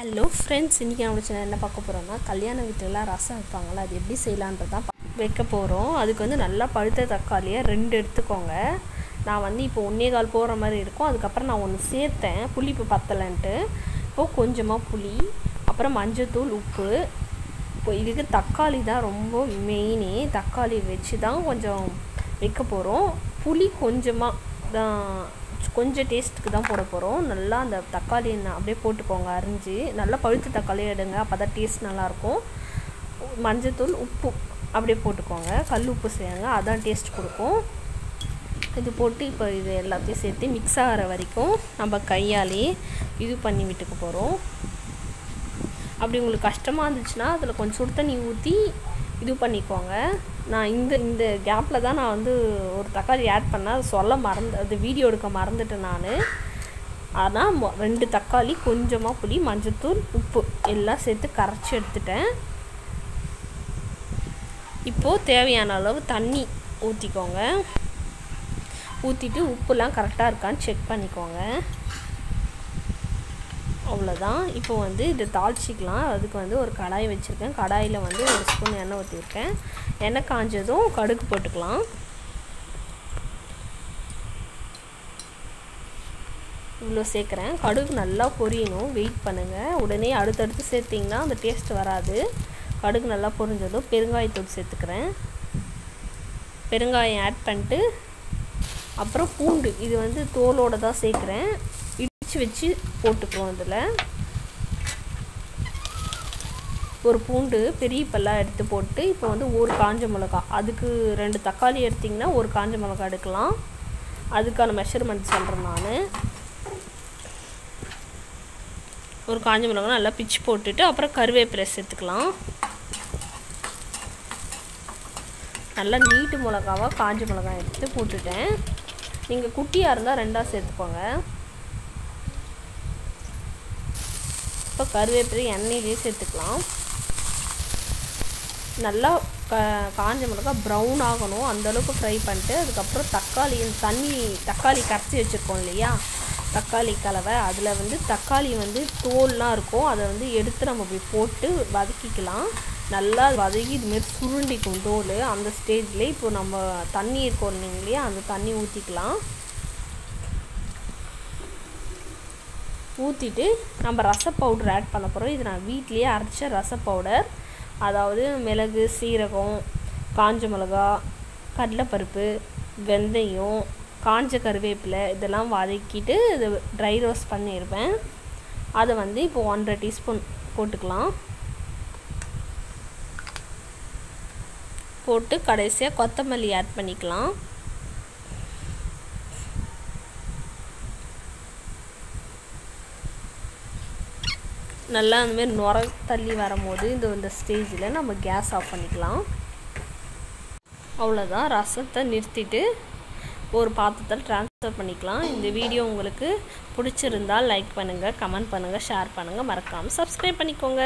Hello friends, இன்றைக்கி நம்ம channel என்ன பார்க்க போகிறோம்னா, கல்யாண வீட்டிலலாம் ரசம் வைப்பாங்களா, அது எப்படி செய்யலான்றது தான் வைக்க போகிறோம். அதுக்கு வந்து நல்லா பழுத்த தக்காளியை 2 எடுத்துக்கோங்க. நான் வந்து இப்போ 1.25 போடுற மாதிரி இருக்கும். அதுக்கப்புறம் நான் ஒன்று சேர்த்தேன், புளிப்பு பத்தலைன்ட்டு. இப்போது கொஞ்சமாக புளி, அப்புறம் மஞ்சத்தூள், உப்பு. இப்போ இதுக்கு தக்காளி தான் ரொம்ப மெயினே. தக்காளி வச்சு தான் கொஞ்சம் வைக்க போகிறோம். புளி கொஞ்சமாக தான், கொஞ்சம் டேஸ்ட்டுக்கு தான் போட போகிறோம். நல்லா அந்த தக்காளி அப்படியே போட்டுக்கோங்க, அரிஞ்சு. நல்லா பழுத்த தக்காளியாக எடுங்க, அப்போ தான் டேஸ்ட் நல்லாயிருக்கும். மஞ்சத்தூள், உப்பு அப்படியே போட்டுக்கோங்க. கல் உப்பு செய்யுங்க, அதான் டேஸ்ட் கொடுக்கும். இது போட்டு இப்போ இது எல்லாத்தையும் சேர்த்து மிக்ஸ் ஆகிற வரைக்கும் நம்ம கையாலே இது பண்ணி விட்டுக்க போகிறோம். அப்படி உங்களுக்கு கஷ்டமாக இருந்துச்சுன்னா அதில் கொஞ்சம் சுடு தண்ணி ஊற்றி இது பண்ணிக்கோங்க. நான் இந்த கேப்பில் தான் நான் வந்து ஒரு தக்காளி ஆட் பண்ணேன், அது சொல்ல அது வீடியோ எடுக்க மறந்துட்டேன் நான். ஆனால் 2 தக்காளி, கொஞ்சமாக புளி, மஞ்சத்தூள், உப்பு எல்லாம் சேர்த்து கரைச்சி எடுத்துட்டேன். இப்போது தேவையான அளவு தண்ணி ஊற்றிக்கோங்க. ஊற்றிட்டு உப்புலாம் கரெக்டாக இருக்கான்னு செக் பண்ணிக்கோங்க. அவ்வளோதான். இப்போ வந்து இதை தாளிச்சிக்கலாம். அதுக்கு வந்து ஒரு கடாய் வச்சுருக்கேன். கடாயில் வந்து 1 ஸ்பூன் எண்ணெய் ஊற்றிருக்கேன். எண்ணெய் காஞ்சதும் கடுகு போட்டுக்கலாம். இவ்வளோ சேர்க்குறேன். கடுகு நல்லா பொரியணும், வெயிட் பண்ணுங்கள். உடனே அடுத்தடுத்து சேர்த்திங்கன்னா அந்த டேஸ்ட் வராது. கடுகு நல்லா பொரிஞ்சதும் பெருங்காயத்தூள் சேர்த்துக்கிறேன். பெருங்காயம் ஆட் பண்ணிட்டு அப்புறம் பூண்டு, இது வந்து தோலோடு தான் சேர்க்குறேன். வச்சு போட்டுக்குவோம். இதில் ஒரு பூண்டு பெரிய பல்லாக எடுத்து போட்டு, இப்போ வந்து ஒரு காஞ்ச மிளகா, அதுக்கு 2 தக்காளி எடுத்திங்கன்னா ஒரு காஞ்ச மிளகா எடுக்கலாம். அதுக்கான மெஷர்மெண்ட் சொல்கிறேன் நான். ஒரு காஞ்ச மிளகா நல்லா பிச்சு போட்டுட்டு அப்புறம் கருவேப்பிலை சேர்த்துக்கலாம். நல்லா நீட்டு மிளகாவாக காஞ்ச மிளகா எடுத்து போட்டுட்டேன். நீங்கள் குட்டியாக இருந்தால் 2ஆக சேர்த்துக்கோங்க. இப்போ கருவேப்பிலை எண்ணெயிலே சேர்த்துக்கலாம். நல்லா காஞ்ச மிளகா ப்ரௌன் ஆகணும், அந்தளவுக்கு ஃப்ரை பண்ணிட்டு அதுக்கப்புறம் தக்காளி கரைச்சி வச்சுருக்கோம் இல்லையா, தக்காளி கலவை, அதில் வந்து தக்காளி வந்து தோல்லாம் இருக்கும், அதை வந்து எடுத்து நம்ம இப்படி போட்டு வதக்கிக்கலாம். நல்லா வதக்கி இதுமாரி சுருண்டிக்கும் தோல். அந்த ஸ்டேஜில் இப்போ நம்ம தண்ணி இருக்கோம் இல்லையா, அந்த தண்ணி ஊற்றிக்கலாம். ஊற்றிட்டு நம்ம ரச பவுடர் ஆட் பண்ண போகிறோம். இது நான் வீட்லேயே அரைச்ச ரச பவுடர். அதாவது மிளகு, சீரகம், காஞ்ச மிளகா, கடலைப்பருப்பு, வெந்தயம், காஞ்ச கருவேப்பிலை இதெல்லாம் வதக்கிட்டு இது ட்ரை ரோஸ்ட் பண்ணியிருப்பேன். அதை வந்து இப்போ 1.5 டீஸ்பூன் போட்டுக்கலாம். போட்டு கடைசியாக கொத்தமல்லி ஆட் பண்ணிக்கலாம். நல்லா அந்தமாரி நுர தள்ளி வரும்போது இந்த ஸ்டேஜில் நம்ம கேஸ் ஆஃப் பண்ணிக்கலாம். அவ்வளோதான். ரசத்தை நிறுத்திட்டு ஒரு பாத்திரத்தில் ட்ரான்ஸ்ஃபர் பண்ணிக்கலாம். இந்த வீடியோ உங்களுக்கு பிடிச்சிருந்தால் லைக் பண்ணுங்கள், கமெண்ட் பண்ணுங்கள், ஷேர் பண்ணுங்கள், மறக்காமல் சப்ஸ்கிரைப் பண்ணிக்கோங்க.